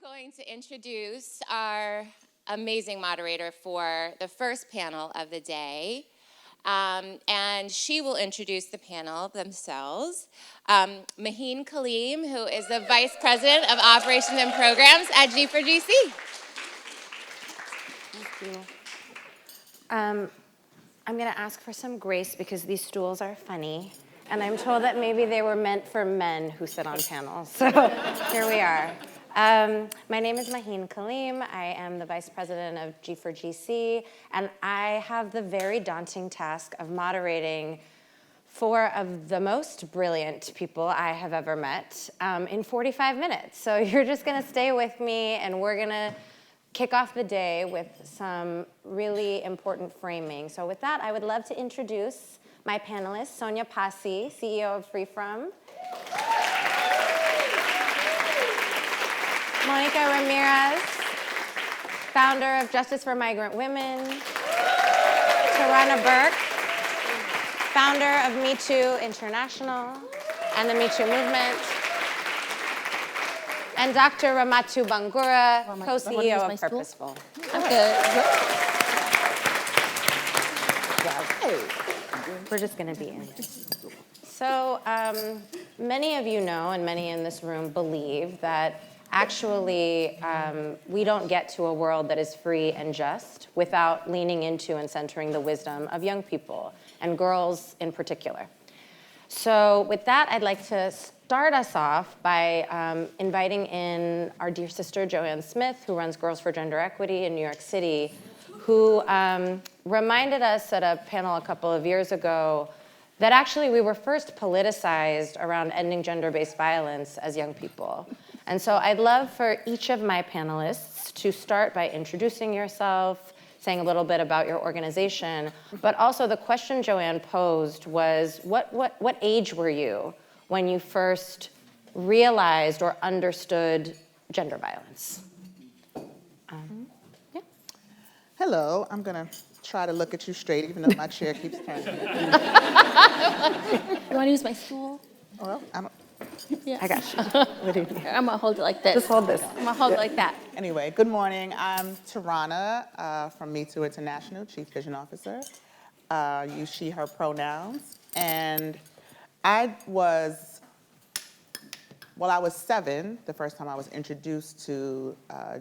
going to introduce our amazing moderator for the first panel of the day. And she will introduce the panel themselves. Maheen Kaleem, who is the Vice President of Operations and Programs at G4GC. Thank you. I'm going to ask for some grace because these stools are funny. And I'm told that maybe they were meant for men who sit on panels. So here we are. My name is Maheen Kaleem. I am the Vice President of G4GC. And I have the very daunting task of moderating four of the most brilliant people I have ever met in 45 minutes. So you're just going to stay with me, and we're going to kick off the day with some really important framing. So with that, I would love to introduce my panelists, Sonya Passi, CEO of FreeFrom, Mónica Ramírez, founder of Justice for Migrant Women, Tarana Burke, founder of Me Too International and the Me Too movement, and Dr. Ramatu Bangura, co-CEO of Purposeful. I'm good. We're just going to be in this. So many of you know, and many in this room believe, that actually we don't get to a world that is free and just without leaning into and centering the wisdom of young people, and girls in particular. So with that, I'd like to start us off by inviting in our dear sister, Joanne Smith, who runs Girls for Gender Equity in New York City, who reminded us at a panel a couple of years ago that actually we were first politicized around ending gender-based violence as young people. And so I'd love for each of my panelists to start by introducing yourself, saying a little bit about your organization, but also the question Joanne posed was, what age were you when you first realized or understood gender violence? Yeah. Hello, I'm gonna try to look at you straight, even though my chair keeps turning. You want to use my stool? Well, Yeah. I got you. What do you need? I'm going to hold it like this. Just hold this. I'm going to hold it like that. Anyway, good morning. I'm Tarana from Me Too International, Chief Vision Officer. Use she, her pronouns. And I was 7 the first time I was introduced to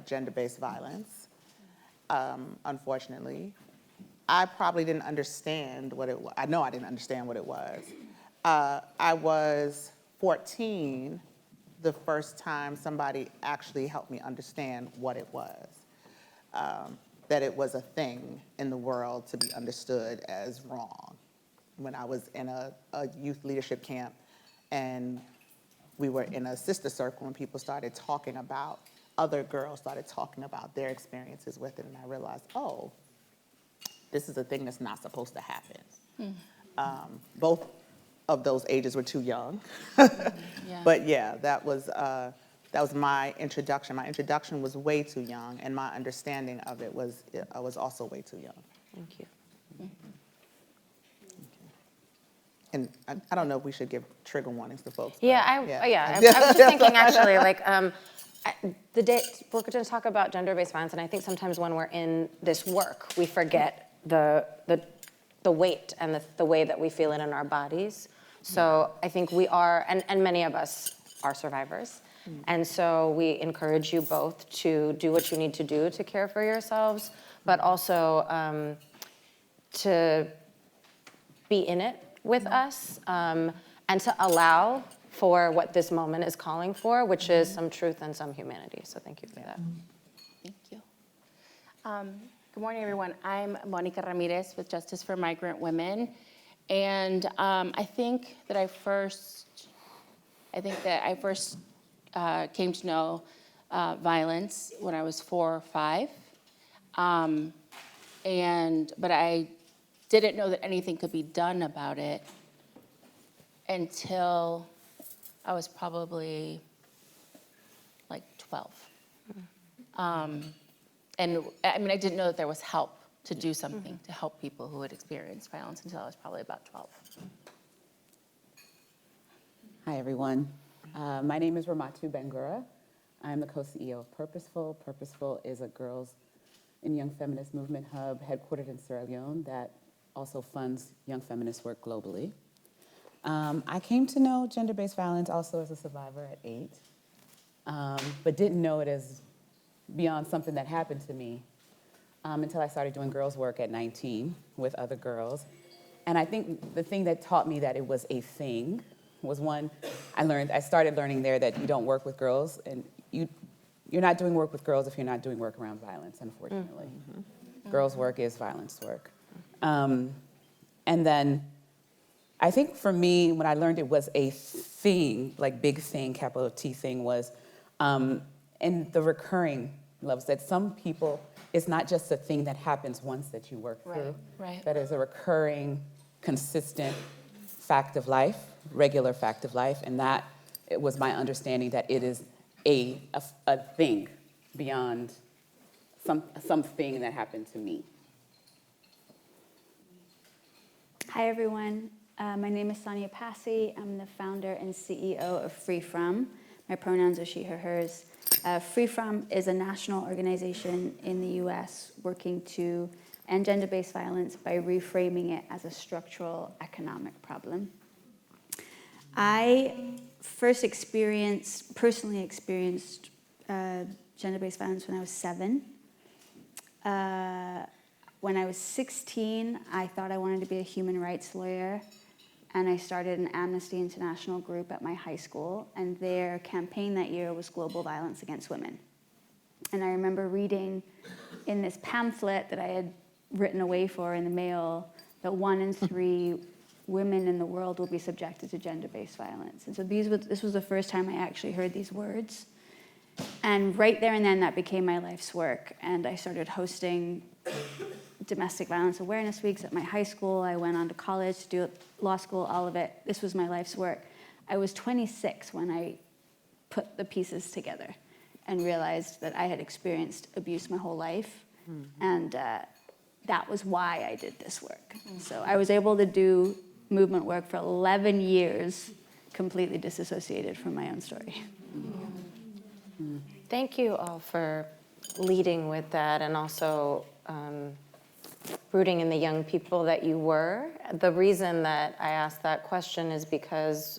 gender-based violence, unfortunately. I probably didn't understand what it was. I know I didn't understand what it was. I was 14 the first time somebody actually helped me understand what it was. That it was a thing in the world to be understood as wrong. When I was in a youth leadership camp and we were in a sister circle and people started talking about, other girls started talking about their experiences with it, and I realized, oh, this is a thing that's not supposed to happen. Both of those ages were too young. But yeah, that was my introduction. My introduction was way too young, and my understanding of it was also way too young. Thank you. And I don't know if we should give trigger warnings to folks. Yeah, I was just thinking actually, like, we're going to talk about gender-based violence, and I think sometimes when we're in this work, we forget the weight and the way that we feel it in our bodies. So I think we are, and many of us are survivors. And so we encourage you both to do what you need to do to care for yourselves, but also to be in it with us, and to allow for what this moment is calling for, which is some truth and some humanity. So thank you for that. Thank you. Good morning, everyone. I'm Mónica Ramírez with Justice for Migrant Women. And I think that I first came to know violence when I was 4 or 5. But I didn't know that anything could be done about it until I was probably like 12. And I mean, I didn't know that there was help to do something to help people who had experienced violence until I was probably about 12. Hi, everyone. My name is Ramatu Bangura I'm the co-CEO of Purposeful. Purposeful is a girls and young feminist movement hub headquartered in Sierra Leone that also funds young feminist work globally. I came to know gender-based violence also as a survivor at 8, but didn't know it as beyond something that happened to me until I started doing girls' work at 19 with other girls. And I think the thing that taught me that it was a thing was one, I started learning there that you don't work with girls, and you're not doing work with girls if you're not doing work around violence, unfortunately. Mm-hmm. Girls' work is violence work. And then I think for me, when I learned it was a thing, like big thing, capital T thing, was in the recurring levels, that some people, it's not just a thing that happens once that you work through. Right. That is a recurring, consistent fact of life, regular fact of life, and that it was my understanding that it is a thing beyond something that happened to me. Hi, everyone. My name is Sonya Passi. I'm the founder and CEO of FreeFrom. My pronouns are she, her, hers. FreeFrom is a national organization in the US working to end gender-based violence by reframing it as a structural economic problem. I first personally experienced gender-based violence when I was 7. When I was 16, I thought I wanted to be a human rights lawyer, and I started an Amnesty International group at my high school, and their campaign that year was Global Violence Against Women. And I remember reading in this pamphlet that I had written away for in the mail that 1 in 3 women in the world will be subjected to gender-based violence. And so this was the first time I actually heard these words. And right there and then, that became my life's work. And I started hosting domestic violence awareness weeks at my high school. I went on to college to do law school, all of it. This was my life's work. I was 26 when I put the pieces together and realized that I had experienced abuse my whole life. Mm-hmm. And that was why I did this work. Mm-hmm. So I was able to do movement work for 11 years, completely disassociated from my own story. Mm-hmm. Thank you all for leading with that, and also rooting in the young people that you were. The reason that I asked that question is because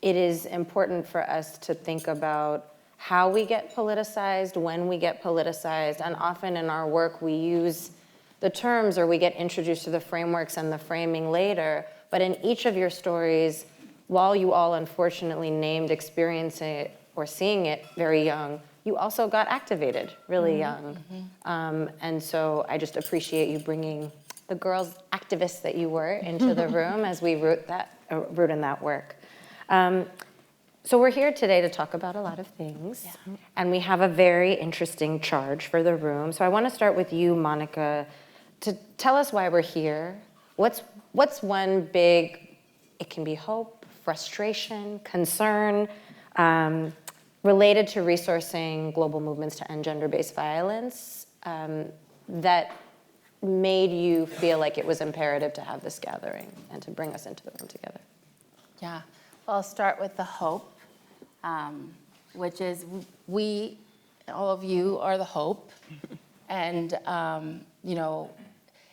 it is important for us to think about how we get politicized, when we get politicized, and often in our work we use the terms or we get introduced to the frameworks and the framing later. But in each of your stories, while you all unfortunately named experiencing it or seeing it very young, you also got activated really young. Mm-hmm. And so I just appreciate you bringing the girls activists that you were into the room as we root in that work. So we're here today to talk about a lot of things, and we have a very interesting charge for the room. So I want to start with you, Mónica, to tell us why we're here. What's one big, it can be hope, frustration, concern, related to resourcing global movements to end gender-based violence, that made you feel like it was imperative to have this gathering and to bring us into the room together? Yeah, well, I'll start with the hope, which is we, all of you, are the hope. And, you know,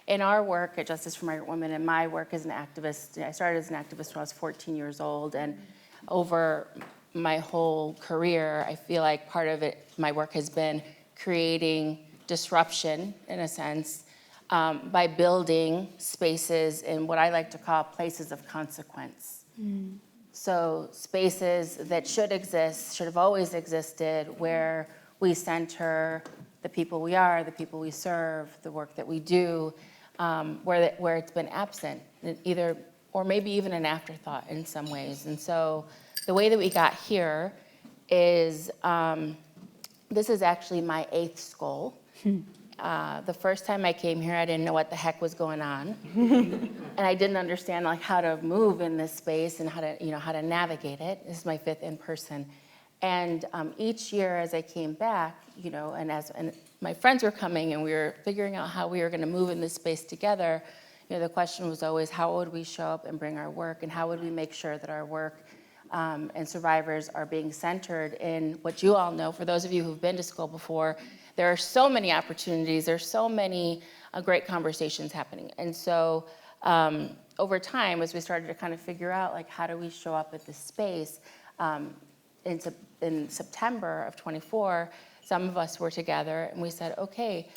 in our work at Justice for Migrant Women and my work as an activist, I started as an activist when I was 14 years old, and over my whole career, I feel like part of it, my work has been creating disruption, in a sense, by building spaces in what I like to call places of consequence. Mm. So spaces that should exist, should have always existed, where we center the people we are, the people we serve, the work that we do, where it's been absent, either, or maybe even an afterthought in some ways. And so the way that we got here is, this is actually my 8th Skoll. The first time I came here, I didn't know what the heck was going on. And I didn't understand like how to move in this space and how to navigate it. This is my 5th in person. And each year as I came back, and my friends were coming and we were figuring out how we were gonna move in this space together, the question was always, how would we show up and bring our work, and how would we make sure that our work and survivors are being centered in what you all know. For those of you who've been to Skoll before, there are so many opportunities, there's so many great conversations happening. And so over time, as we started to kind of figure out, like, how do we show up at this space, in September of 24, some of us were together and we said, okay,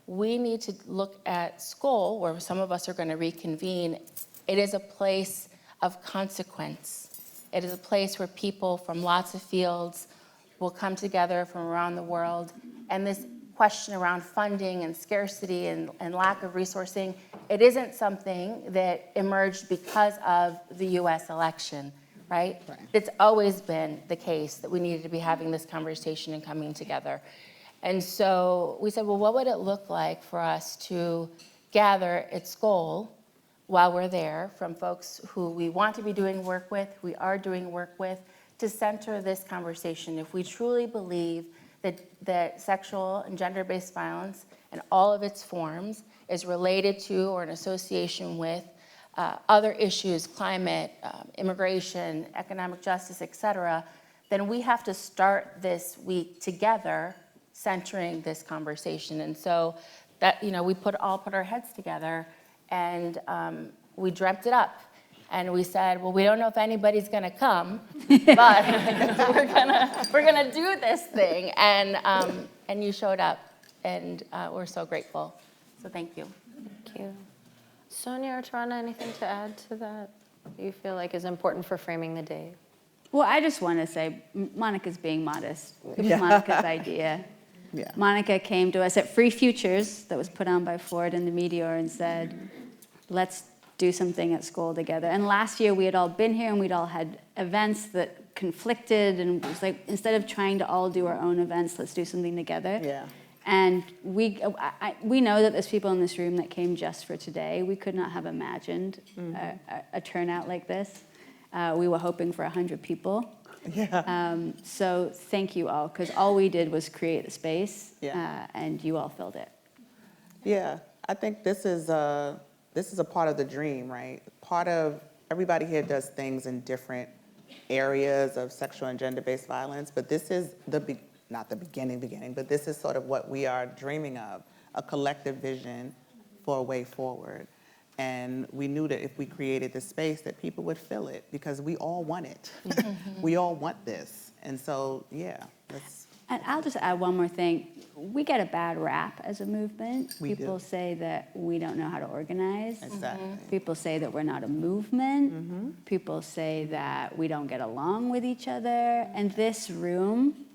we need to look at Skoll, where some of us are going to reconvene. It is a place of consequence. It is a place where people from lots of fields will come together from around the world. And this question around funding and scarcity and lack of resourcing, it isn't something that emerged because of the US election, right? It's always been the case that we needed to be having this conversation and coming together. And so we said, well, what would it look like for us to gather at Skoll while we're there from folks who we want to be doing work with, we are doing work with, to center this conversation. If we truly believe that sexual and gender-based violence in all of its forms is related to or in association with other issues, climate, immigration, economic justice, et cetera, then we have to start this week together centering this conversation. And so that, we all put our heads together and we dreamt it up. And we said, well, we don't know if anybody's gonna come, but we're gonna do this thing. And you showed up, and we're so grateful. So thank you. Thank you. Sonya or Tarana, anything to add to that you feel like is important for framing the day? Well, I just want to say Monica's being modest. It was Monica's idea. Yeah. Monica came to us at Free Futures that was put on by Ford and the Meteor and said, let's do something at Skoll together. And last year we had all been here and we'd all had events that conflicted, and it was like, instead of trying to all do our own events, let's do something together. Yeah. And we know that there's people in this room that came just for today. We could not have imagined a turnout like this. We were hoping for 100 people. Yeah. So thank you all, because all we did was create the space, Yeah. and you all filled it. Yeah, I think this is a part of the dream, right? Part of everybody here does things in different areas of sexual and gender-based violence, but this is not the beginning, but this is sort of what we are dreaming of, a collective vision for a way forward. And we knew that if we created this space that people would fill it, because we all want it. We all want this. And so, yeah, let's. And I'll just add one more thing. We get a bad rap as a movement. We People do. say that we don't know how to organize. Exactly. People say that we're not a movement. People say that we don't get along with each other. And this room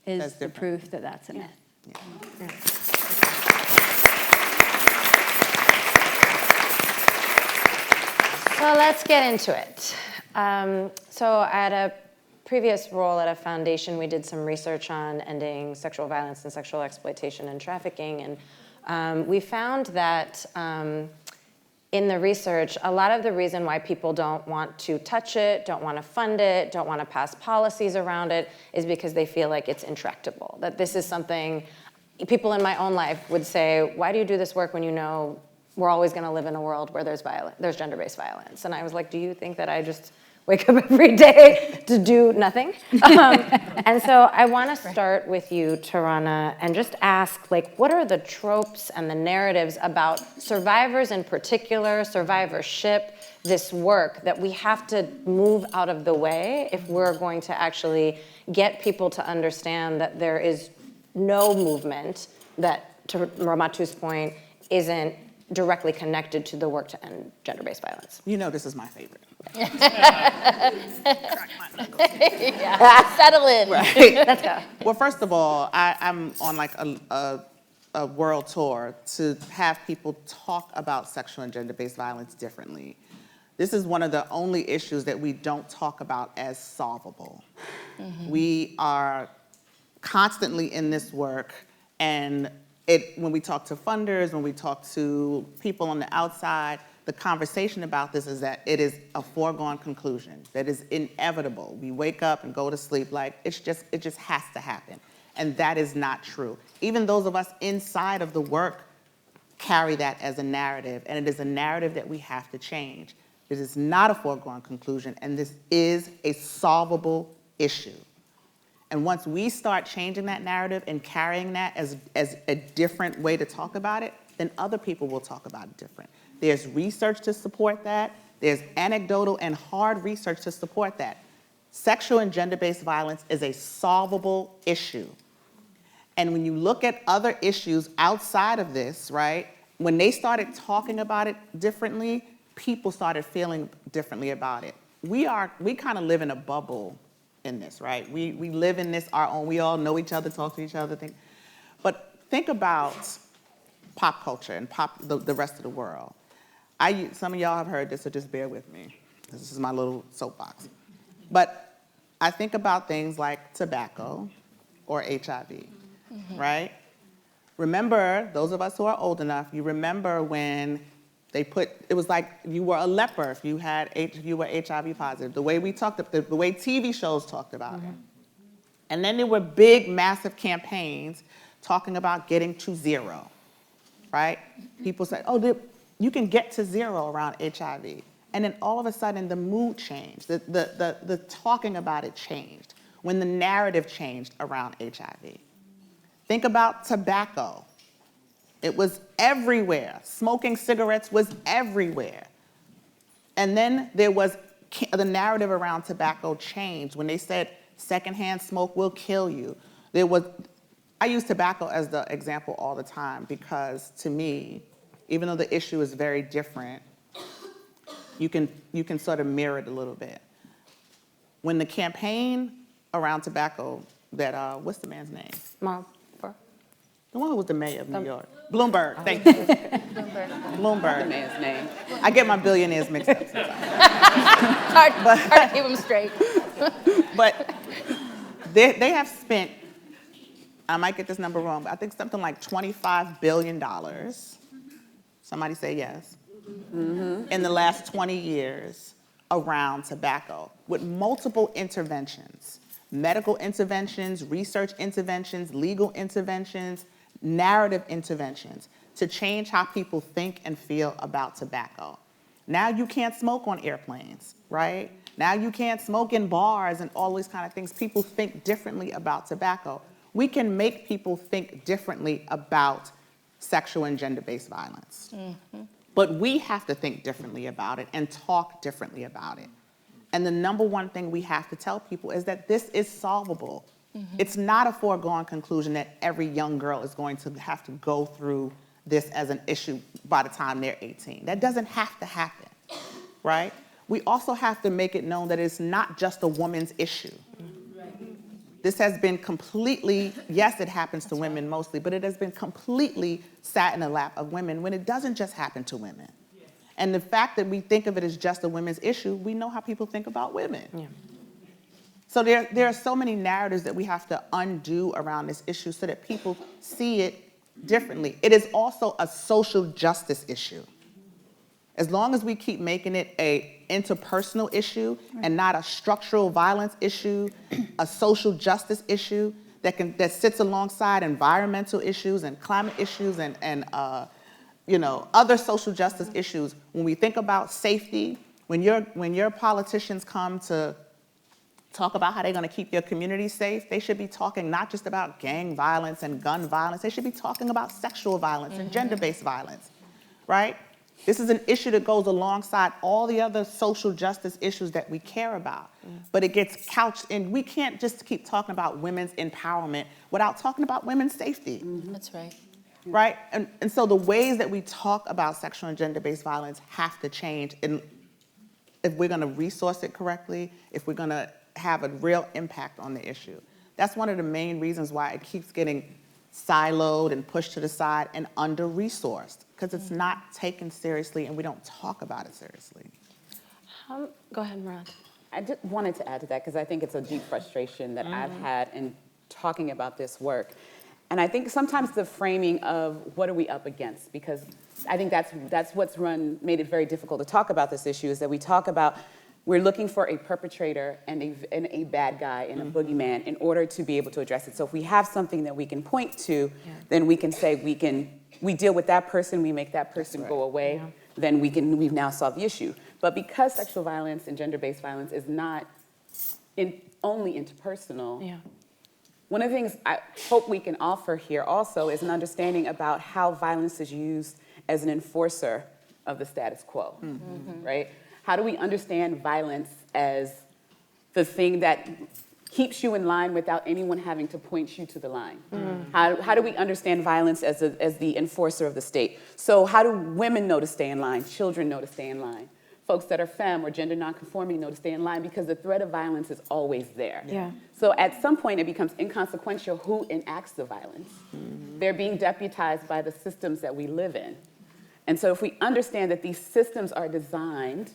is That's the different. proof that that's a myth. So let's get into it. So at a previous role at a foundation, we did some research on ending sexual violence and sexual exploitation and trafficking. And we found that in the research, a lot of the reason why people don't want to touch it, don't want to fund it, don't want to pass policies around it is because they feel like it's intractable. That this is something, people in my own life would say, why do you do this work when you know we're always going to live in a world where there's gender-based violence? And I was like, do you think that I just wake up every day to do nothing? And so I want to start with you, Tarana, and just ask, like, what are the tropes and the narratives about survivors in particular, survivorship, this work that we have to move out of the way if we're going to actually get people to understand that there is no movement that, to Ramatu's point, isn't directly connected to the work to end gender-based violence? You know this is my favorite. Settle in. Right. Let's go. Well, first of all, I'm on like a world tour to have people talk about sexual and gender-based violence differently. This is one of the only issues that we don't talk about as solvable. We are constantly in this work, and when we talk to funders, when we talk to people on the outside, the conversation about this is that it is a foregone conclusion, that is inevitable. We wake up and go to sleep like it just has to happen. And that is not true. Even those of us inside of the work carry that as a narrative, and it is a narrative that we have to change. It is not a foregone conclusion, and this is a solvable issue. And once we start changing that narrative and carrying that as a different way to talk about it, then other people will talk about it different. There's research to support that. There's anecdotal and hard research to support that. Sexual and gender-based violence is a solvable issue. And when you look at other issues outside of this, right, when they started talking about it differently, people started feeling differently about it. We kind of live in a bubble in this, right? We live in this our own, we all know each other, talk to each other, but think about pop culture and the rest of the world. Some of y'all have heard this, so just bear with me. This is my little soapbox. But I think about things like tobacco or HIV, right? Remember, those of us who are old enough, you remember when it was like you were a leper if you were HIV positive, the way we talked, the way TV shows talked about it. And then there were big, massive campaigns talking about getting to zero, right? People said, oh, you can get to zero around HIV. And then all of a sudden the mood changed, the talking about it changed, when the narrative changed around HIV. Think about tobacco. It was everywhere. Smoking cigarettes was everywhere. And then there was the narrative around tobacco changed when they said secondhand smoke will kill you. I use tobacco as the example all the time because to me, even though the issue is very different, you can sort of mirror it a little bit. When the campaign around tobacco what's the man's name? The one who was the mayor of New York. Bloomberg, thank you. Bloomberg. The man's name. I get my billionaires mixed up sometimes. Hard to keep them straight. But they have spent, I might get this number wrong, but I think something like $25 billion, somebody say yes, in the last 20 years around tobacco with multiple interventions, medical interventions, research interventions, legal interventions, narrative interventions to change how people think and feel about tobacco. Now you can't smoke on airplanes, right? Now you can't smoke in bars and all these kind of things. People think differently about tobacco. We can make people think differently about sexual and gender-based violence. But we have to think differently about it and talk differently about it. And the number one thing we have to tell people is that this is solvable. It's not a foregone conclusion that every young girl is going to have to go through this as an issue by the time they're 18. That doesn't have to happen, right? We also have to make it known that it's not just a woman's issue. This has been completely, yes, it happens to women mostly, but it has been completely sat in the lap of women when it doesn't just happen to women. And the fact that we think of it as just a women's issue, we know how people think about women. Yeah. So there are so many narratives that we have to undo around this issue so that people see it differently. It is also a social justice issue. As long as we keep making it an interpersonal issue and not a structural violence issue, a social justice issue that sits alongside environmental issues and climate issues and other social justice issues. When we think about safety, when your politicians come to talk about how they're going to keep your community safe, they should be talking not just about gang violence and gun violence, they should be talking about sexual violence and gender-based violence, right? This is an issue that goes alongside all the other social justice issues that we care about. But it gets couched in, we can't just keep talking about women's empowerment without talking about women's safety. That's right. Right? And so the ways that we talk about sexual and gender-based violence have to change. And if we're going to resource it correctly, if we're going to have a real impact on the issue. That's one of the main reasons why it keeps getting siloed and pushed to the side and under-resourced, because it's not taken seriously and we don't talk about it seriously. Go ahead, Murad. I just wanted to add to that because I think it's a deep frustration that I've had in talking about this work. And I think sometimes the framing of what are we up against, because I think that's what's made it very difficult to talk about this issue, is that we talk about we're looking for a perpetrator and a bad guy and a boogeyman in order to be able to address it. So if we have something that we can point to, then we can say we deal with that person, we make that person go away, then we've now solved the issue. But because sexual violence and gender-based violence is not only interpersonal, Yeah. one of the things I hope we can offer here also is an understanding about how violence is used as an enforcer of the status quo, right? How do we understand violence as the thing that keeps you in line without anyone having to point you to the line? How do we understand violence as the enforcer of the state? So how do women know to stay in line? Children know to stay in line? Folks that are femme or gender nonconforming know to stay in line because the threat of violence is always there. Yeah. So at some point it becomes inconsequential who enacts the violence. They're being deputized by the systems that we live in. And so if we understand that these systems are designed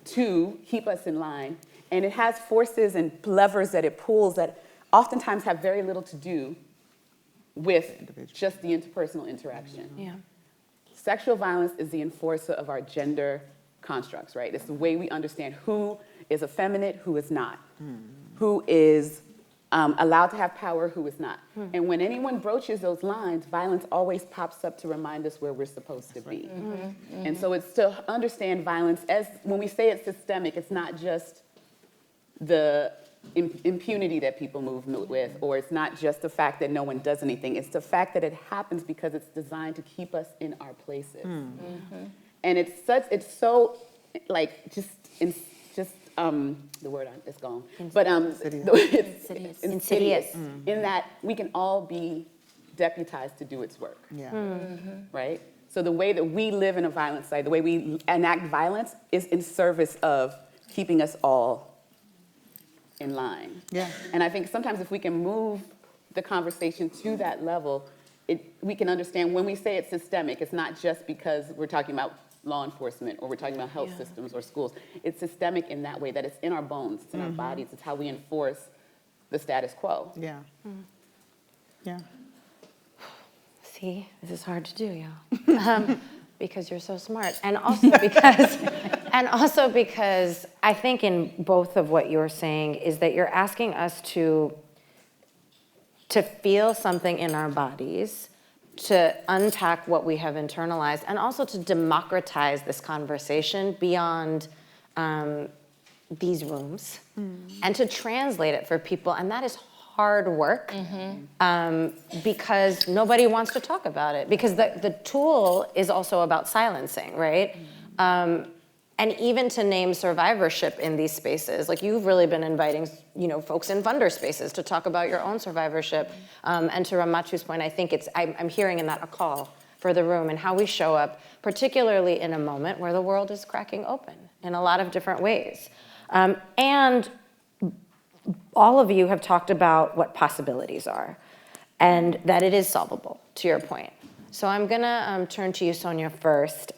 to keep us in line, and it has forces and levers that it pulls that oftentimes have very little to do with just the interpersonal interaction. Yeah. Sexual violence is the enforcer of our gender constructs, right? It's the way we understand who is effeminate, who is not, who is allowed to have power, who is not. And when anyone broaches those lines, violence always pops up to remind us where we're supposed to be. And so it's to understand violence as, when we say it's systemic, it's not just the impunity that people move with, or it's not just the fact that no one does anything. It's the fact that it happens because it's designed to keep us in our places. And it's so, like, the word is gone. But it's insidious in that we can all be deputized to do its work. Yeah. Right? So the way that we live in a violent society, the way we enact violence is in service of keeping us all in line. Yeah. And I think sometimes if we can move the conversation to that level, we can understand when we say it's systemic, it's not just because we're talking about law enforcement or we're talking about health systems or schools. It's systemic in that way, that it's in our bones, it's in our bodies, it's how we enforce the status quo. Yeah. Yeah. See, this is hard to do, y'all. Because you're so smart. And also because I think in both of what you're saying is that you're asking us to feel something in our bodies, to unpack what we have internalized, and also to democratize this conversation beyond these rooms, and to translate it for people. And that is hard work, because nobody wants to talk about it, because the tool is also about silencing, right? And even to name survivorship in these spaces, like you've really been inviting, folks in funder spaces to talk about your own survivorship. And to Ramatu's point, I think I'm hearing in that a call for the room and how we show up, particularly in a moment where the world is cracking open in a lot of different ways. And all of you have talked about what possibilities are and that it is solvable, to your point. So I'm gonna turn to you, Sonya, first.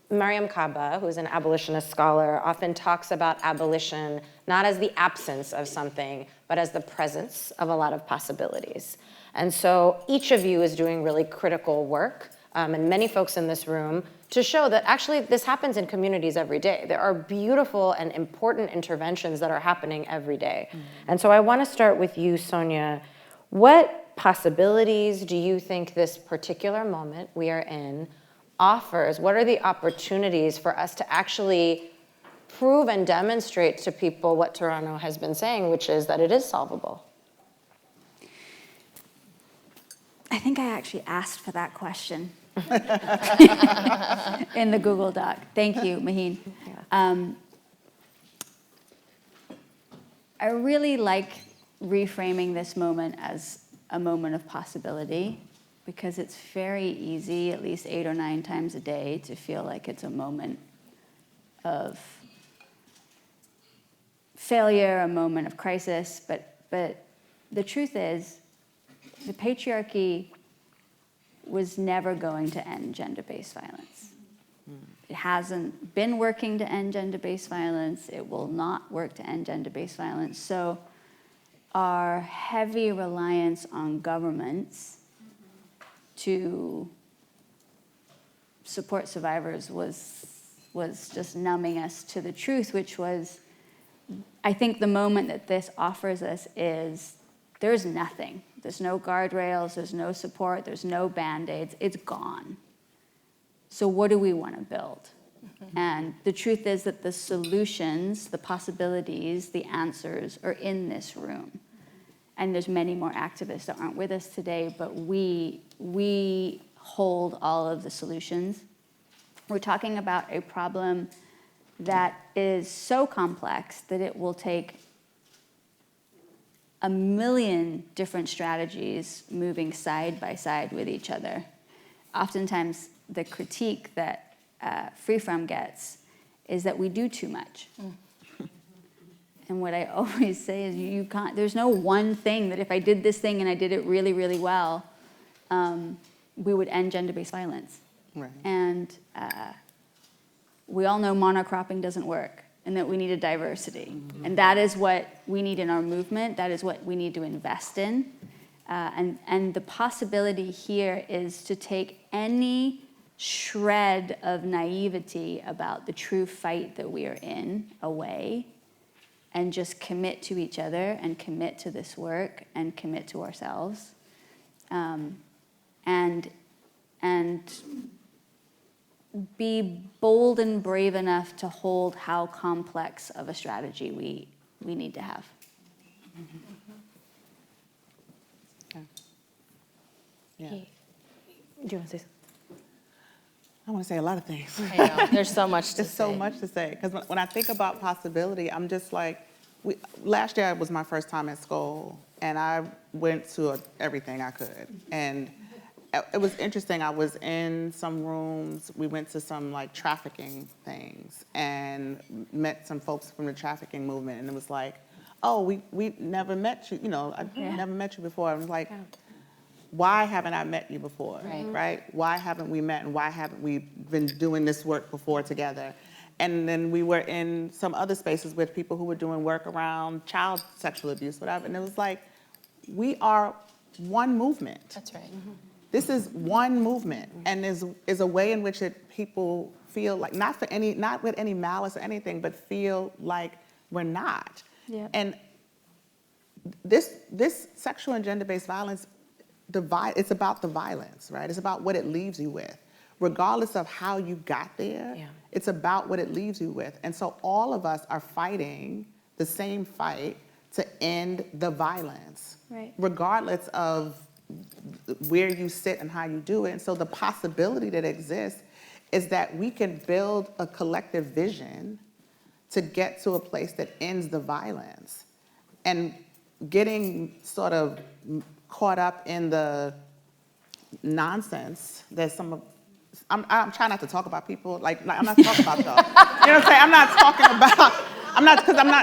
Mariam Kaba, who's an abolitionist scholar, often talks about abolition not as the absence of something, but as the presence of a lot of possibilities. And so each of you is doing really critical work, and many folks in this room, to show that actually this happens in communities every day. There are beautiful and important interventions that are happening every day. And so I want to start with you, Sonya. What possibilities do you think this particular moment we are in offers? What are the opportunities for us to actually prove and demonstrate to people what Tarana has been saying, which is that it is solvable? I think I actually asked for that question in the Google Doc. Thank you, Maheen. I really like reframing this moment as a moment of possibility, because it's very easy, at least 8 or 9 times a day, to feel like it's a moment of failure, a moment of crisis. But the truth is, the patriarchy was never going to end gender-based violence. It hasn't been working to end gender-based violence. It will not work to end gender-based violence. So our heavy reliance on governments to support survivors was just numbing us to the truth, which was, I think the moment that this offers us is there's nothing. There's no guardrails, there's no support, there's no Band-Aids, it's gone. So what do we want to build? And the truth is that the solutions, the possibilities, the answers are in this room. And there's many more activists that aren't with us today, but we hold all of the solutions. We're talking about a problem that is so complex that it will take a million different strategies moving side by side with each other. Oftentimes, the critique that FreeFrom gets is that we do too much. And what I always say is you can't, there's no one thing that if I did this thing and I did it really, really well, we would end gender-based violence. Right. And we all know monocropping doesn't work and that we need a diversity. And that is what we need in our movement. That is what we need to invest in. And the possibility here is to take any shred of naivety about the true fight that we are in away and just commit to each other and commit to this work and commit to ourselves. And be bold and brave enough to hold how complex of a strategy we need to have. Yeah. Do you want to say something? I want to say a lot of things. I know, there's so much to There's say. so much to say. Because when I think about possibility, I'm just like, last year was my first time at Skoll, and I went to everything I could. And it was interesting. I was in some rooms. We went to some like trafficking things and met some folks from the trafficking movement. And it was like, oh, we never met you. You know, I never met you before. I was like, why haven't I met you before? Right? Why haven't we met, and why haven't we been doing this work before together? And then we were in some other spaces with people who were doing work around child sexual abuse, whatever. And it was like, we are one movement. That's right. This is one movement, and is a way in which people feel like, not with any malice or anything, but feel like we're not. Yep. And this sexual and gender-based violence it's about the violence, right? It's about what it leaves you with. Regardless of how you got there, it's about what it leaves you with. And so all of us are fighting the same fight to end the violence, Right. regardless of where you sit and how you do it. And so the possibility that exists is that we can build a collective vision to get to a place that ends the violence. And getting sort of caught up in the nonsense that I'm trying not to talk about people, like I'm not talking about y'all. You know what I'm saying?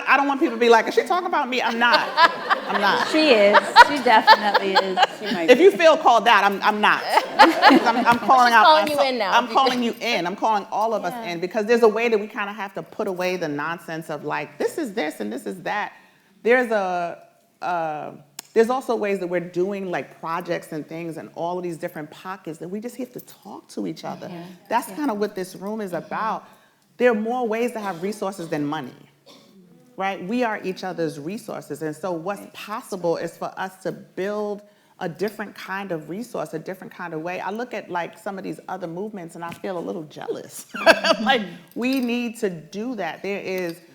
I don't want people to be like, is she talking about me? I'm not. She is. She definitely is. If you feel called out, I'm not. I'm calling out. calling you in now. I'm calling you in. I'm calling all of us in, because there's a way that we kind of have to put away the nonsense of like, this is this and this is that. There's also ways that we're doing like projects and things and all of these different pockets that we just have to talk to each other. That's kind of what this room is about. There are more ways to have resources than money, right? We are each other's resources. And so what's possible is for us to build a different kind of resource, a different kind of way. I look at like some of these other movements and I feel a little jealous. Like we need to do that.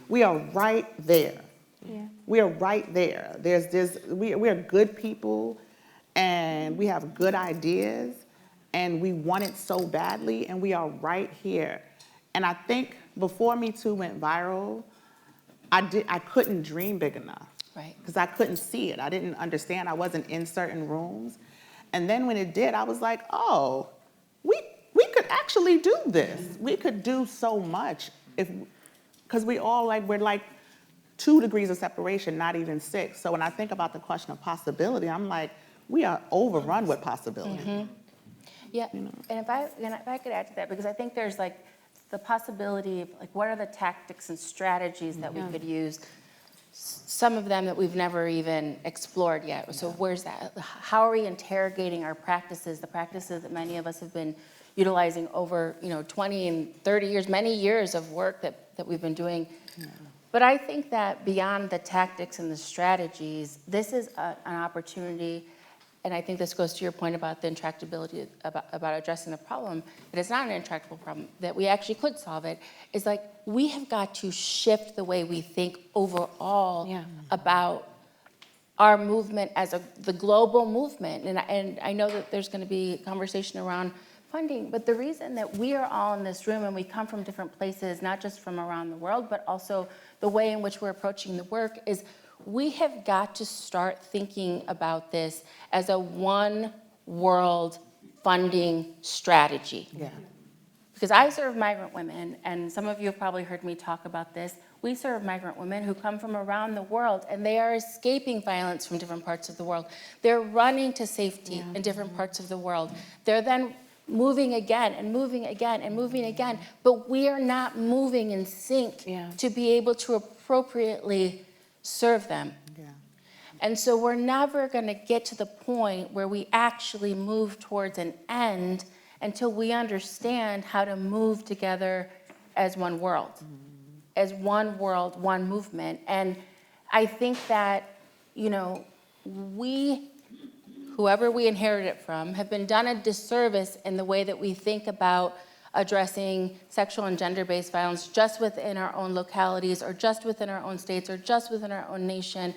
We are right there. Yeah. We are right there. We are good people, and we have good ideas, and we want it so badly, and we are right here. And I think before Me Too went viral, I couldn't dream big enough. Right. Because I couldn't see it. I didn't understand. I wasn't in certain rooms. And then when it did, I was like, oh, we could actually do this. We could do so much because we're like 2 degrees of separation, not even 6. So when I think about the question of possibility, I'm like, we are overrun with possibility. Yeah, and if I could add to that, because I think there's like the possibility of like, what are the tactics and strategies that we could use? Some of them that we've never even explored yet. So where's that? How are we interrogating our practices, the practices that many of us have been utilizing over 20 and 30 years, many years of work that we've been doing. But I think that beyond the tactics and the strategies, this is an opportunity and I think this goes to your point about the intractability, about addressing the problem, that it's not an intractable problem, that we actually could solve it, is like, we have got to shift the way we think overall about our movement as the global movement. And I know that there's going to be conversation around funding, but the reason that we are all in this room and we come from different places, not just from around the world, but also the way in which we're approaching the work, is we have got to start thinking about this as a one world funding strategy. Yeah. Because I serve migrant women, and some of you have probably heard me talk about this. We serve migrant women who come from around the world, and they are escaping violence from different parts of the world. They're running to safety in different parts of the world. They're then moving again and moving again and moving again, but we are not moving in sync to be able to appropriately serve them. Yeah. And so we're never going to get to the point where we actually move towards an end until we understand how to move together as one world, as one world, one movement. And I think that, you know, we, whoever we inherit it from, have been done a disservice in the way that we think about addressing sexual and gender-based violence just within our own localities, or just within our own states, or just within our own nation.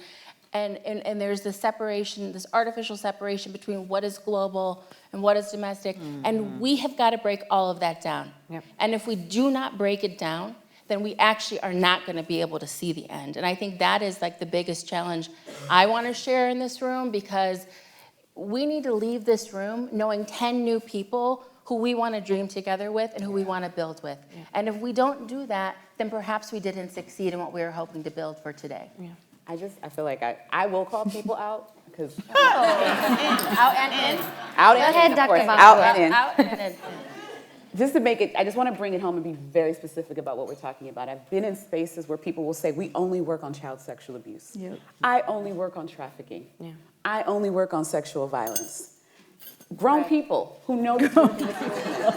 And there's this separation, this artificial separation between what is global and what is domestic. And we have got to break all of that down. And if we do not break it down, then we actually are not going to be able to see the end. And I think that is like the biggest challenge I want to share in this room, because we need to leave this room knowing 10 new people who we want to dream together with and who we want to build with. And if we don't do that, then perhaps we didn't succeed in what we were hoping to build for today. I feel like I will call people out, because Out and in. out Go and ahead, in, of Dr. course, Bangura. out and in. Out and in. Just to make it, I just want to bring it home and be very specific about what we're talking about. I've been in spaces where people will say, we only work on child sexual abuse. I only work on trafficking. I only work on sexual violence. Grown people who know this work in this movement,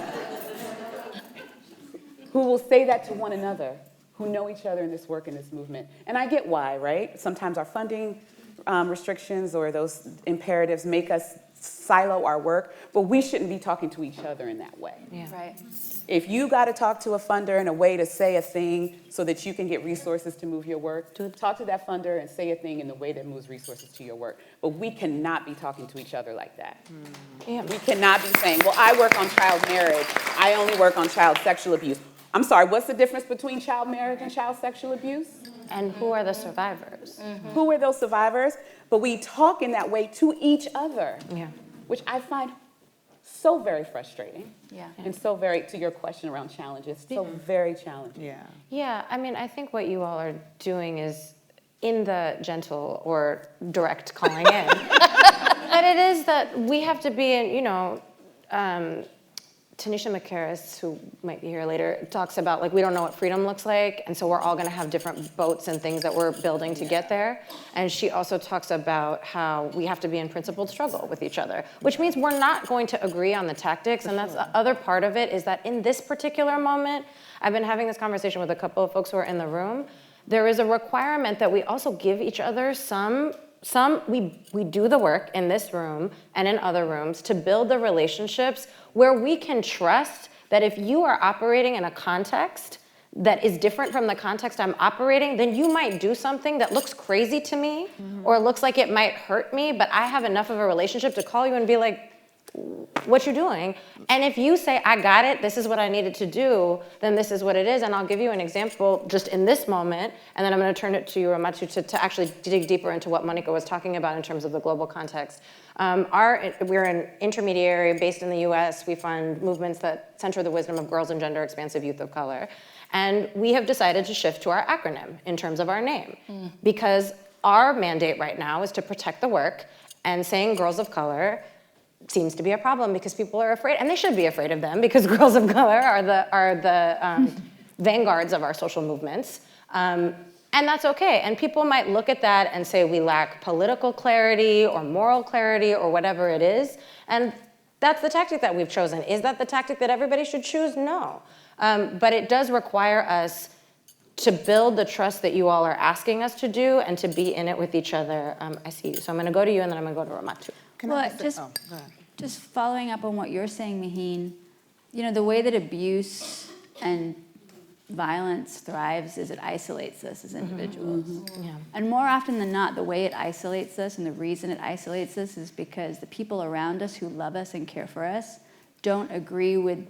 who will say that to one another, who know each other in this work in this movement. And I get why, right? Sometimes our funding restrictions or those imperatives make us silo our work, but we shouldn't be talking to each other in that way. Right. If you got to talk to a funder in a way to say a thing so that you can get resources to move your work, talk to that funder and say a thing in the way that moves resources to your work. But we cannot be talking to each other like that. We cannot be saying, well, I work on child marriage. I only work on child sexual abuse. I'm sorry, what's the difference between child marriage and child sexual abuse? And who are the survivors? Who are those survivors? But we talk in that way to each other, which I find so very frustrating. And so very, to your question around challenges, so very challenging. Yeah, I mean, I think what you all are doing is in the gentle or direct calling in. But it is that we have to be in, you know, Tanisha McCarris, who might be here later, talks about, like, we don't know what freedom looks like, and so we're all going to have different boats and things that we're building to get there. And she also talks about how we have to be in principled struggle with each other, which means we're not going to agree on the tactics. And that's the other part of it, is that in this particular moment, I've been having this conversation with a couple of folks who are in the room. There is a requirement that we also give each other we do the work in this room and in other rooms to build the relationships where we can trust that if you are operating in a context that is different from the context I'm operating, then you might do something that looks crazy to me or looks like it might hurt me, but I have enough of a relationship to call you and be like, what you're doing. And if you say, I got it, this is what I needed to do, then this is what it is. And I'll give you an example just in this moment, and then I'm going to turn it to you, Ramatu, to actually dig deeper into what Mónica was talking about in terms of the global context. We're an intermediary based in the US. We fund movements that center the wisdom of girls and gender expansive youth of color. And we have decided to shift to our acronym in terms of our name, because our mandate right now is to protect the work, and saying girls of color seems to be a problem because people are afraid, and they should be afraid of them, because girls of color are the vanguards of our social movements. And that's okay. And people might look at that and say we lack political clarity or moral clarity or whatever it is. And that's the tactic that we've chosen. Is that the tactic that everybody should choose? No. But it does require us to build the trust that you all are asking us to do and to be in it with each other. I see you. So I'm going to go to you, and then I'm going to go to Ramatu. Well, just following up on what you're saying, Maheen, you know, the way that abuse and violence thrives is it isolates us as individuals. Yeah. And more often than not, the way it isolates us and the reason it isolates us is because the people around us who love us and care for us don't agree with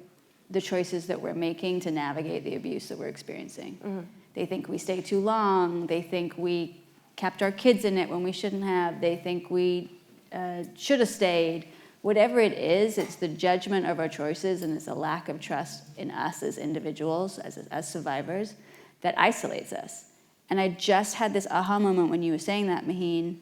the choices that we're making to navigate the abuse that we're experiencing. They think we stay too long. They think we kept our kids in it when we shouldn't have. They think we should have stayed. Whatever it is, it's the judgment of our choices, and it's a lack of trust in us as individuals, as survivors, that isolates us. And I just had this aha moment when you were saying that, Maheen,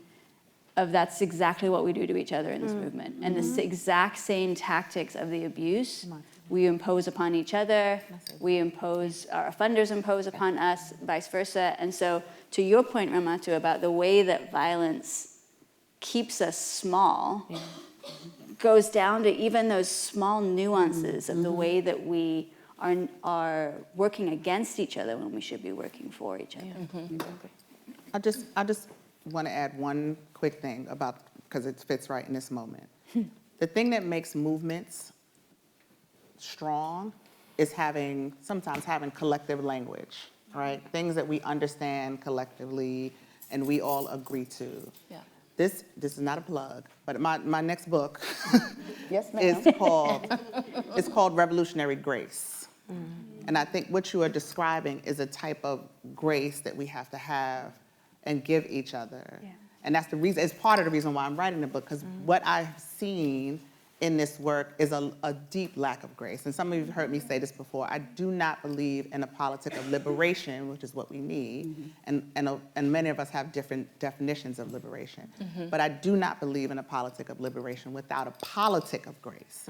of that's exactly what we do to each other in this movement. And the exact same tactics of the abuse we impose upon each other, our funders impose upon us, vice versa. And so to your point, Ramatu, about the way that violence keeps us small, goes down to even those small nuances of the way that we are working against each other when we should be working for each other. I just want to add one quick thing about, because it fits right in this moment. The thing that makes movements strong is sometimes having collective language, right? Things that we understand collectively and we all agree to. Yeah. This is not a plug, but my next book Yes, ma'am. is called Revolutionary Grace. And I think what you are describing is a type of grace that we have to have and give each other. Yeah. And that's the reason, it's part of the reason why I'm writing the book, because what I've seen in this work is a deep lack of grace. And some of you have heard me say this before. I do not believe in a politic of liberation, which is what we need, and many of us have different definitions of liberation. But I do not believe in a politic of liberation without a politic of grace.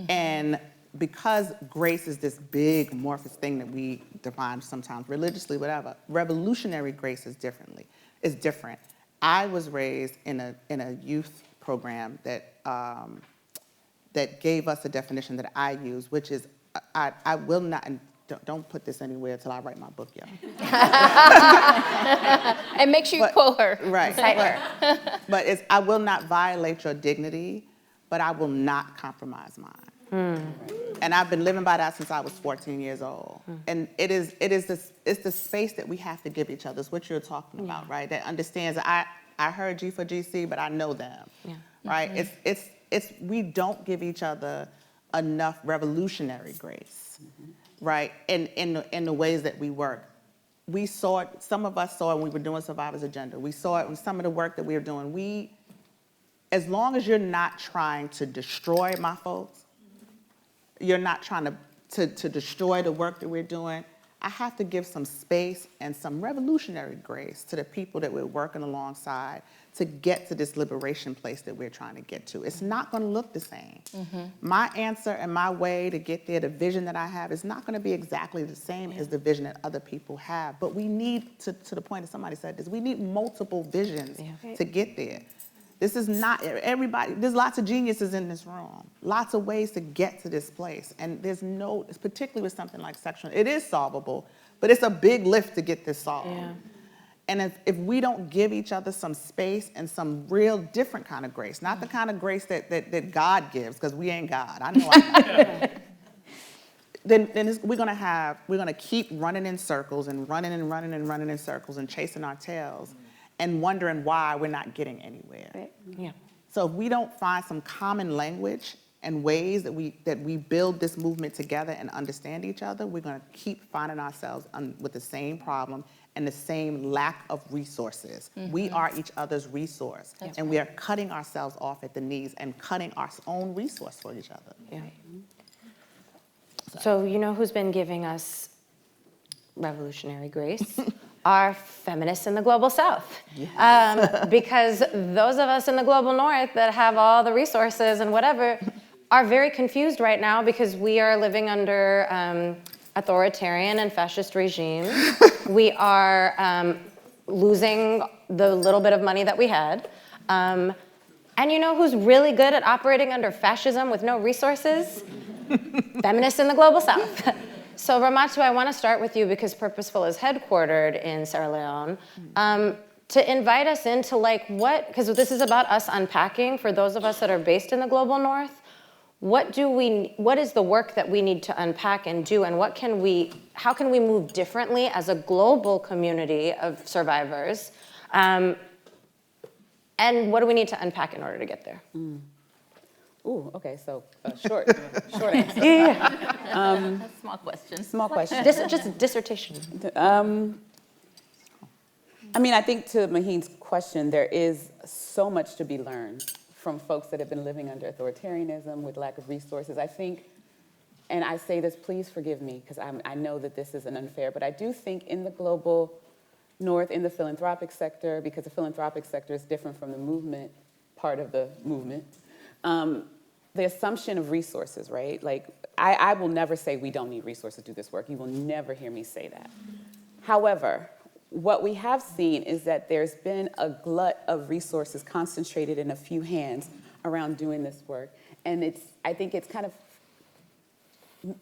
And because grace is this big amorphous thing that we define sometimes religiously, whatever, revolutionary grace is different. I was raised in a youth program that gave us a definition that I use, which is I will not, and don't put this anywhere until I write my book, y'all. And make sure you quote her. Right. Cite her. But it's, I will not violate your dignity, but I will not compromise mine. And I've been living by that since I was 14 years old. And it's the space that we have to give each other. It's what you're talking about, right? That understands that I heard G for GC, but I know them, right? We don't give each other enough revolutionary grace, right? In the ways that we work. We saw it, some of us saw it when we were doing Survivor's Agenda. We saw it in some of the work that we were doing. As long as you're not trying to destroy my folks, you're not trying to destroy the work that we're doing, I have to give some space and some revolutionary grace to the people that we're working alongside to get to this liberation place that we're trying to get to. It's not going to look the same. My answer and my way to get there, the vision that I have, is not going to be exactly the same as the vision that other people have. But we need, to the point that somebody said this, we need multiple visions to get there. This is not everybody, there's lots of geniuses in this room, lots of ways to get to this place. And particularly with something like sexual, it is solvable, but it's a big lift to get this solved. And if we don't give each other some space and some real different kind of grace, not the kind of grace that God gives, because we ain't God, I know I'm not. Then we're gonna keep running in circles and running in circles and chasing our tails and wondering why we're not getting anywhere. Right. So if we don't find some common language and ways that we build this movement together and understand each other, we're going to keep finding ourselves with the same problem and the same lack of resources. We are each other's resource, and we are cutting ourselves off at the knees and cutting our own resource for each other. So you know who's been giving us revolutionary grace? Are feminists in the Global South. Because those of us in the Global North that have all the resources and whatever are very confused right now because we are living under authoritarian and fascist regimes. We are losing the little bit of money that we had. And you know who's really good at operating under fascism with no resources? Feminists in the Global South. So Ramatu, I want to start with you because Purposeful is headquartered in Sierra Leone. To invite us into like because this is about us unpacking for those of us that are based in the global north, what is the work that we need to unpack and do, and how can we move differently as a global community of survivors? And what do we need to unpack in order to get there? Ooh, okay, so short answer. Yeah. Small question. Small question. Just a dissertation. I mean, I think to Maheen's question, there is so much to be learned from folks that have been living under authoritarianism with lack of resources. I think, and I say this, please forgive me, because I know that this isn't unfair, but I do think in the global north, in the philanthropic sector, because the philanthropic sector is different from the movement part of the movement, the assumption of resources, right? Like, I will never say we don't need resources to do this work. You will never hear me say that. However, what we have seen is that there's been a glut of resources concentrated in a few hands around doing this work. And I think it's kind of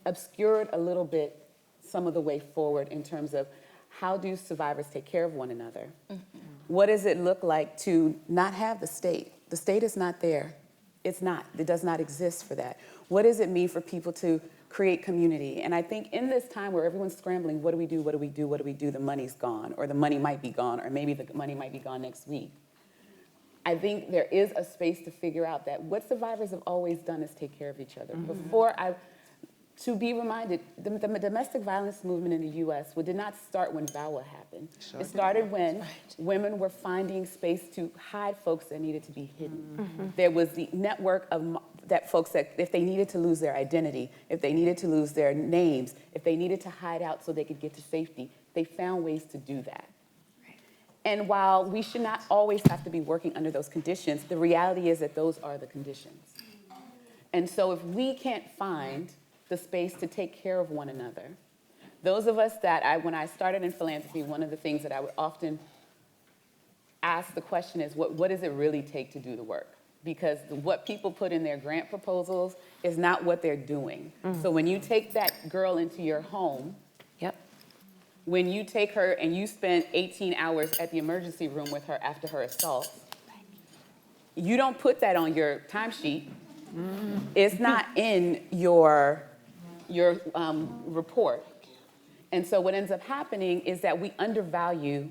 obscured a little bit some of the way forward in terms of how do survivors take care of one another? Mm-hmm. What does it look like to not have the state? The state is not there. It's not. It does not exist for that. What does it mean for people to create community? And I think in this time where everyone's scrambling, what do we do, what do we do, what do we do? The money's gone, or the money might be gone, or maybe the money might be gone next week. I think there is a space to figure out that what survivors have always done is take care of each other. Mm-hmm. To be reminded, the domestic violence movement in the U.S. did not start when VAWA happened. Sure. It started when women were finding space to hide folks that needed to be hidden. Mm-hmm. There was the network of that folks that if they needed to lose their identity, if they needed to lose their names, if they needed to hide out so they could get to safety, they found ways to do that. Right. And while we should not always have to be working under those conditions, the reality is that those are the conditions. And so if we can't find the space to take care of one another. Those of us when I started in philanthropy, one of the things that I would often ask the question is, what does it really take to do the work? Because what people put in their grant proposals is not what they're doing. Mm-hmm. So when you take that girl into your home, yep. When you take her and you spend 18 hours at the emergency room with her after her assault, you don't put that on your timesheet. Mm-hmm. It's not in your report. And so what ends up happening is that we undervalue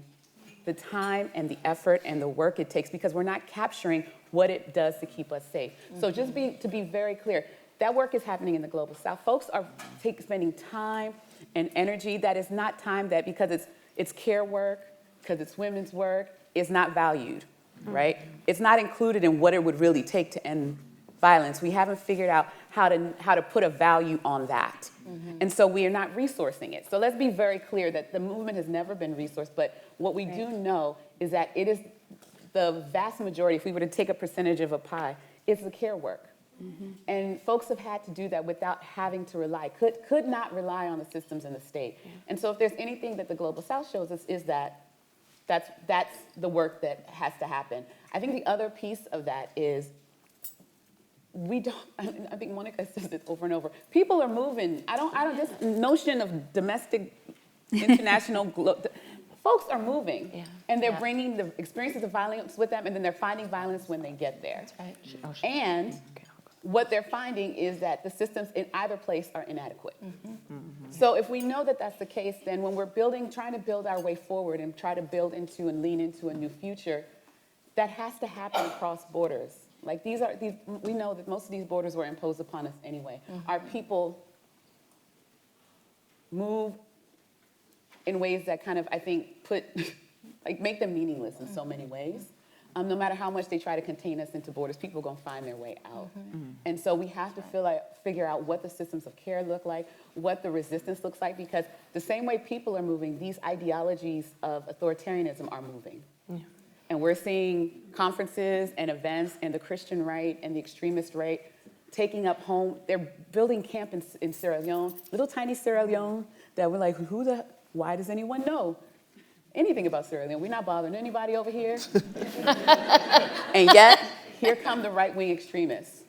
the time and the effort and the work it takes because we're not capturing what it does to keep us safe. Mm-hmm. So just to be very clear, that work is happening in the Global South. Folks are spending time and energy that is not time that because it's care work, because it's women's work, is not valued, mm-hmm. right? It's not included in what it would really take to end violence. We haven't figured out how to put a value on that. Mm-hmm. And so we are not resourcing it. So let's be very clear that the movement has never been resourced, but what we do know is that it is the vast majority, if we were to take a percentage of a pie, is the care work. Mm-hmm. And folks have had to do that without having to could not rely on the systems in the state. Yeah. And so if there's anything that the Global South shows us is that's the work that has to happen. I think the other piece of that is I think Mónica says it over and over. People are moving. This notion of domestic, international, folks are moving. Yeah. And they're bringing the experiences of violence with them, and then they're finding violence when they get there. That's right. And what they're finding is that the systems in either place are inadequate. Mm-hmm. Mm-hmm. So if we know that that's the case, then when we're trying to build our way forward and try to build into and lean into a new future, that has to happen across borders. Like we know that most of these borders were imposed upon us anyway. Mm-hmm. Our people move in ways that kind of, I think, make them meaningless in so many ways. No matter how much they try to contain us into borders, people are going to find their way out. Mm-hmm. And so we have to figure out what the systems of care look like, what the resistance looks like, because the same way people are moving, these ideologies of authoritarianism are moving. Yeah. And we're seeing conferences and events and the Christian right and the extremist right taking up home. They're building camp in Sierra Leone, little tiny Sierra Leone, that we're like, why does anyone know anything about Sierra Leone? We're not bothering anybody over here. And yet, here come the right-wing extremists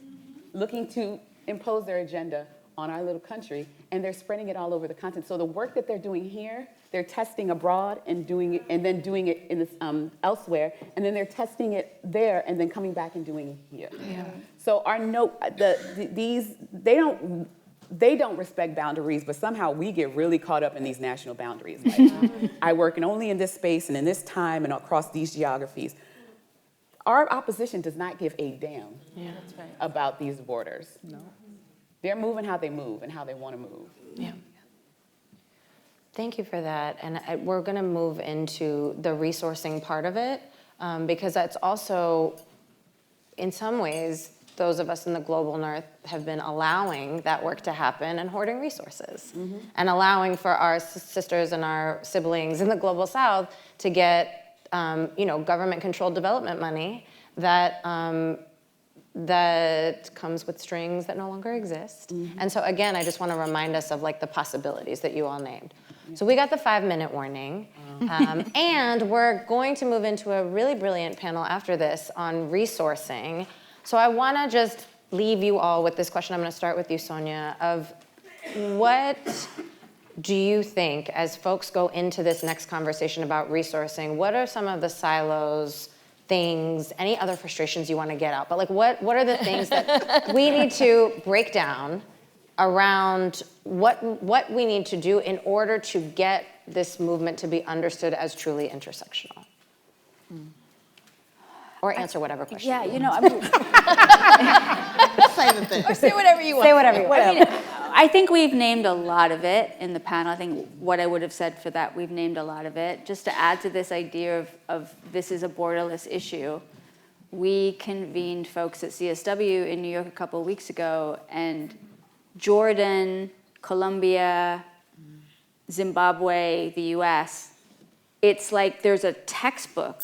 looking to impose their agenda on our little country, and they're spreading it all over the continent. So the work that they're doing here, they're testing abroad and doing it, and then doing it in this, elsewhere, and then they're testing it there, and then coming back and doing it here. Yeah. So our they don't respect boundaries, but somehow we get really caught up in these national boundaries. Like, I work only in this space and in this time and across these geographies. Our opposition does not give a damn about these borders. No. They're moving how they move and how they want to move. Yeah. Thank you for that. And we're going to move into the resourcing part of it, because that's also, in some ways, those of us in the global north have been allowing that work to happen and hoarding resources, and allowing for our sisters and our siblings in the global south to get government-controlled development money that that comes with strings that no longer exist. And so again, I just want to remind us of like the possibilities that you all named. So we got the 5-minute warning, and we're going to move into a really brilliant panel after this on resourcing. So I want to just leave you all with this question. I'm going to start with you, Sonya, of what do you think, as folks go into this next conversation about resourcing, what are some of the silos, things, any other frustrations you want to get out? But like, what are the things that we need to break down around what we need to do in order to get this movement to be understood as truly intersectional? Or answer whatever question. Yeah, you you know, I mean, Say the thing. Or say whatever you want. Say whatever you want. I mean, I think we've named a lot of it in the panel. I think what I would have said for that, we've named a lot of it. Just to add to this idea of this is a borderless issue, we convened folks at CSW in New York a couple of weeks ago, and Jordan, Colombia, Zimbabwe, the US, it's like there's a textbook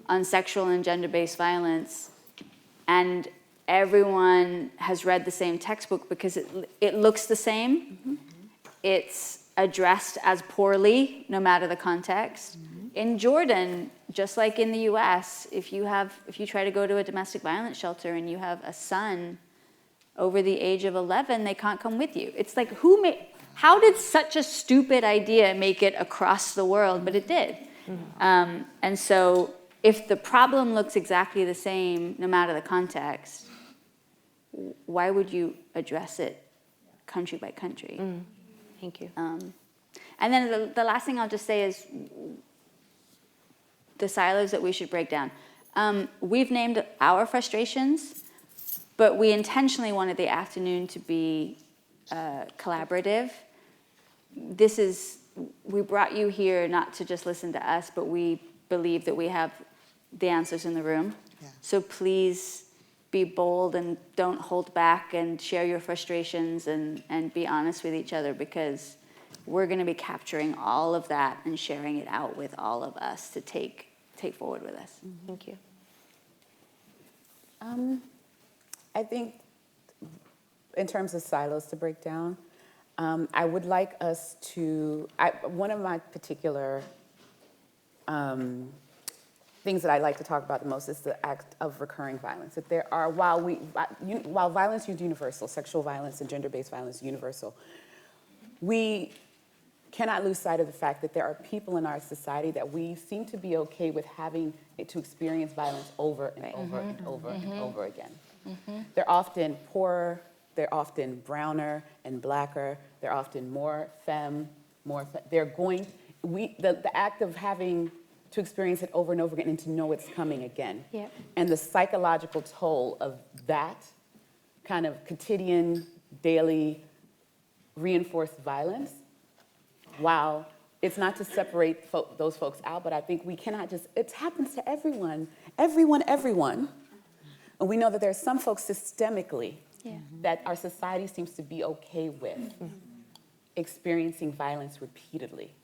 on sexual and gender-based violence, and everyone has read the same textbook because it looks the same. It's addressed as poorly, no matter the context. In Jordan, just like in the US, if you try to go to a domestic violence shelter and you have a son over the age of 11, they can't come with you. It's like, how did such a stupid idea make it across the world? But it did. And so if the problem looks exactly the same, no matter the context, why would you address it country by country? Thank you. And then the last thing I'll just say is the silos that we should break down. We've named our frustrations, but we intentionally wanted the afternoon to be collaborative. We brought you here not to just listen to us, but we believe that we have the answers in the room. Yeah. So please be bold and don't hold back and share your frustrations and be honest with each other, because we're going to be capturing all of that and sharing it out with all of us to take forward with us. Thank you. I think in terms of silos to break down, I would like us to, one of my particular things that I like to talk about the most is the act of recurring violence. That there are, while violence is universal, sexual violence and gender-based violence is universal, we cannot lose sight of the fact that there are people in our society that we seem to be okay with having to experience violence over and over and over and over again. They're often poorer, they're often browner and blacker, they're often more femme, the act of having to experience it over and over again and to know it's coming again. Yep. And the psychological toll of that kind of quotidian, daily, reinforced violence, while it's not to separate those folks out, but I think we cannot just, it happens to everyone. And we know that there are some folks systemically that our society seems to be okay with experiencing violence repeatedly.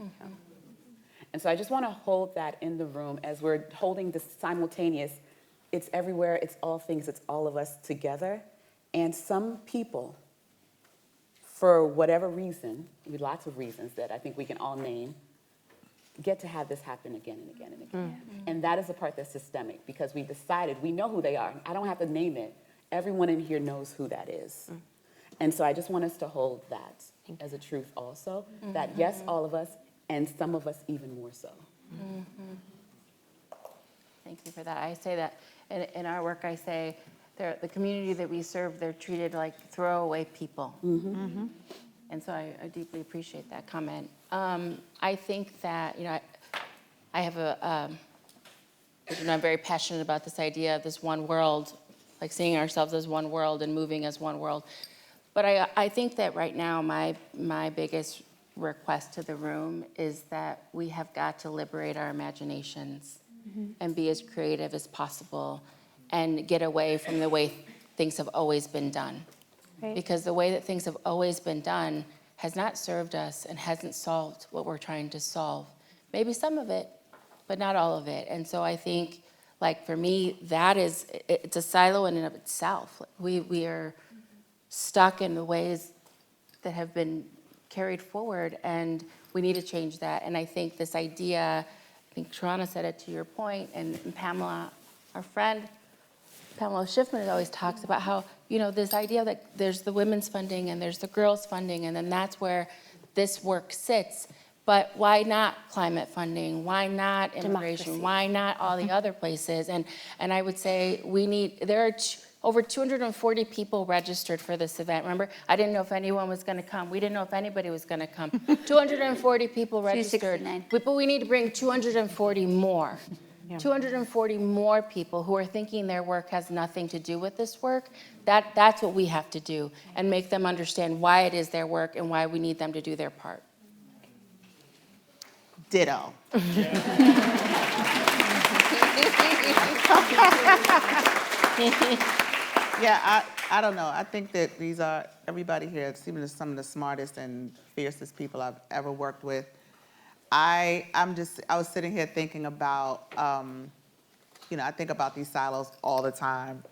And so I just want to hold that in the room as we're holding this simultaneous, it's everywhere, it's all things, it's all of us together. And some people, for whatever reason, lots of reasons that I think we can all name, get to have this happen again and again and again. And that is the part that's systemic, because we decided, we know who they are. I don't have to name it. Everyone in here knows who that is. And so I just want us to hold that as a truth also, that yes, all of us, and some of us even more so. Thank you for that. I say that in our work, I say the community that we serve, they're treated like throwaway people. And so I deeply appreciate that comment. I think that, I have I'm very passionate about this idea of this one world, like seeing ourselves as one world and moving as one world. But I think that right now my biggest request to the room is that we have got to liberate our imaginations and be as creative as possible and get away from the way things have always been done. Right. Because the way that things have always been done has not served us and hasn't solved what we're trying to solve. Maybe some of it, but not all of it. And so I think, like for me, it's a silo in and of itself. We are stuck in the ways that have been carried forward, and we need to change that. And I think this idea, I think Tarana said it to your point, and Pamela, our friend, Pamela Schiffman always talks about how, this idea that there's the women's funding and there's the girls' funding, and then that's where this work sits. But why not climate funding? Why not immigration? Democracy. Why not all the other places? And I would say there are over 240 people registered for this event. Remember, I didn't know if anyone was going to come. We didn't know if anybody was going to come. 240 people registered. 269. But we need to bring 240 more. 240 more people who are thinking their work has nothing to do with this work. That's what we have to do, and make them understand why it is their work and why we need them to do their part. Ditto. Yeah, I don't know. I think that everybody here seems to be some of the smartest and fiercest people I've ever worked with. I was sitting here thinking about, I think about these silos all the time.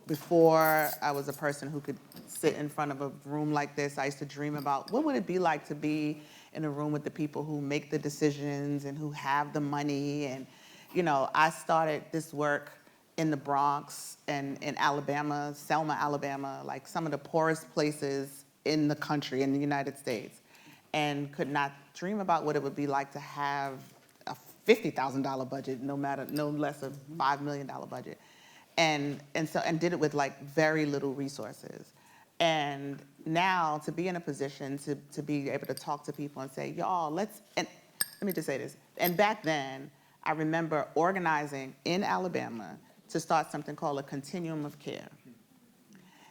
Before I was a person who could sit in front of a room like this, I used to dream about what would it be like to be in a room with the people who make the decisions and who have the money. And, I started this work in the Bronx and in Alabama, Selma, Alabama, like some of the poorest places in the country, in the United States, and could not dream about what it would be like to have a $50,000 budget, no less a $5 million budget. And did it with like very little resources. And now to be in a position to be able to talk to people and say, y'all, and let me just say this. And back then, I remember organizing in Alabama to start something called a continuum of care.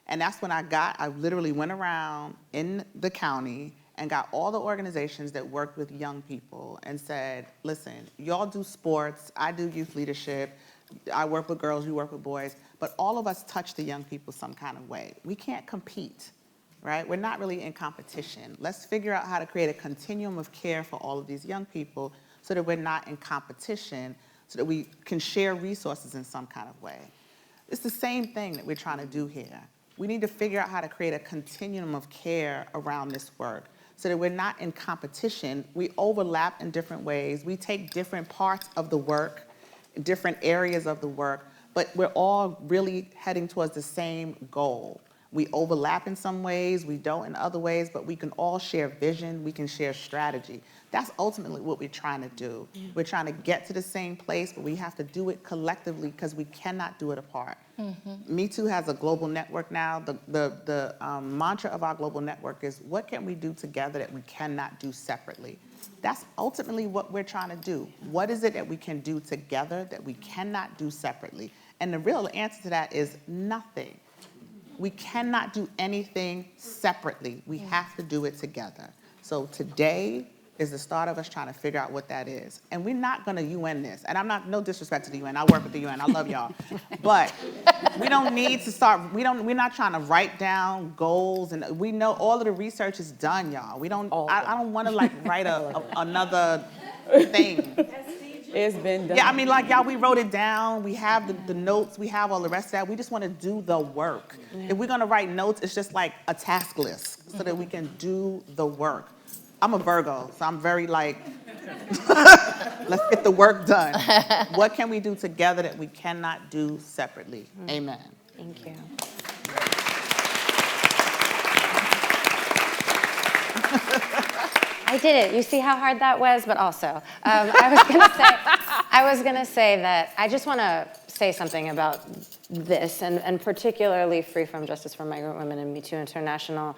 And that's when I literally went around in the county and got all the organizations that worked with young people and said, listen, y'all do sports, I do youth leadership, I work with girls, you work with boys, but all of us touch the young people some kind of way. We can't compete, right? We're not really in competition. Let's figure out how to create a continuum of care for all of these young people so that we're not in competition, so that we can share resources in some kind of way. It's the same thing that we're trying to do here. We need to figure out how to create a continuum of care around this work so that we're not in competition. We overlap in different ways. We take different parts of the work, different areas of the work, but we're all really heading towards the same goal. We overlap in some ways, we don't in other ways, but we can all share vision, we can share strategy. That's ultimately what we're trying to do. We're trying to get to the same place, but we have to do it collectively because we cannot do it apart. Me Too has a global network now. The mantra of our global network is, what can we do together that we cannot do separately? That's ultimately what we're trying to do. What is it that we can do together that we cannot do separately? And the real answer to that is nothing. We cannot do anything separately. We have to do it together. So today is the start of us trying to figure out what that is. And we're not gonna UN this. And no disrespect to the UN, I work with the UN, I love y'all. But we don't need to start, we're not trying to write down goals, and we know all of the research is done, y'all. I don't wanna write another thing. It's been done. Yeah, y'all, we wrote it down. We have the notes. We have all the rest of that. We just want to do the work. If we're going to write notes, it's just like a task list so that we can do the work. I'm a Virgo, so I'm very let's get the work done. What can we do together that we cannot do separately? Amen. Thank you. I did it. You see how hard that was? But also, I was gonna say that I just want to say something about this, and particularly FreeFrom, Justice for Migrant Women, and Me Too International.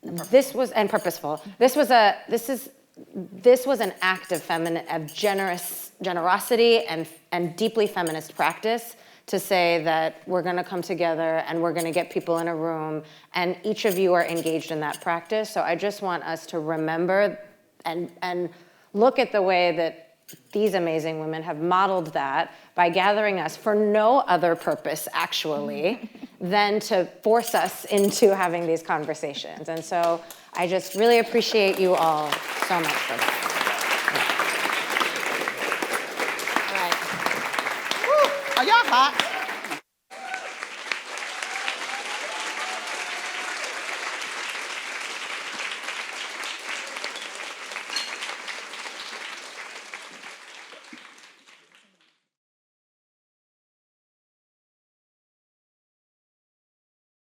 This was and Purposeful. This was an act of generosity and deeply feminist practice to say that we're going to come together and we're going to get people in a room, and each of you are engaged in that practice. So I just want us to remember and look at the way that these amazing women have modeled that by gathering us for no other purpose, actually, than to force us into having these conversations. And so I just really appreciate you all so much for that. Are y'all hot?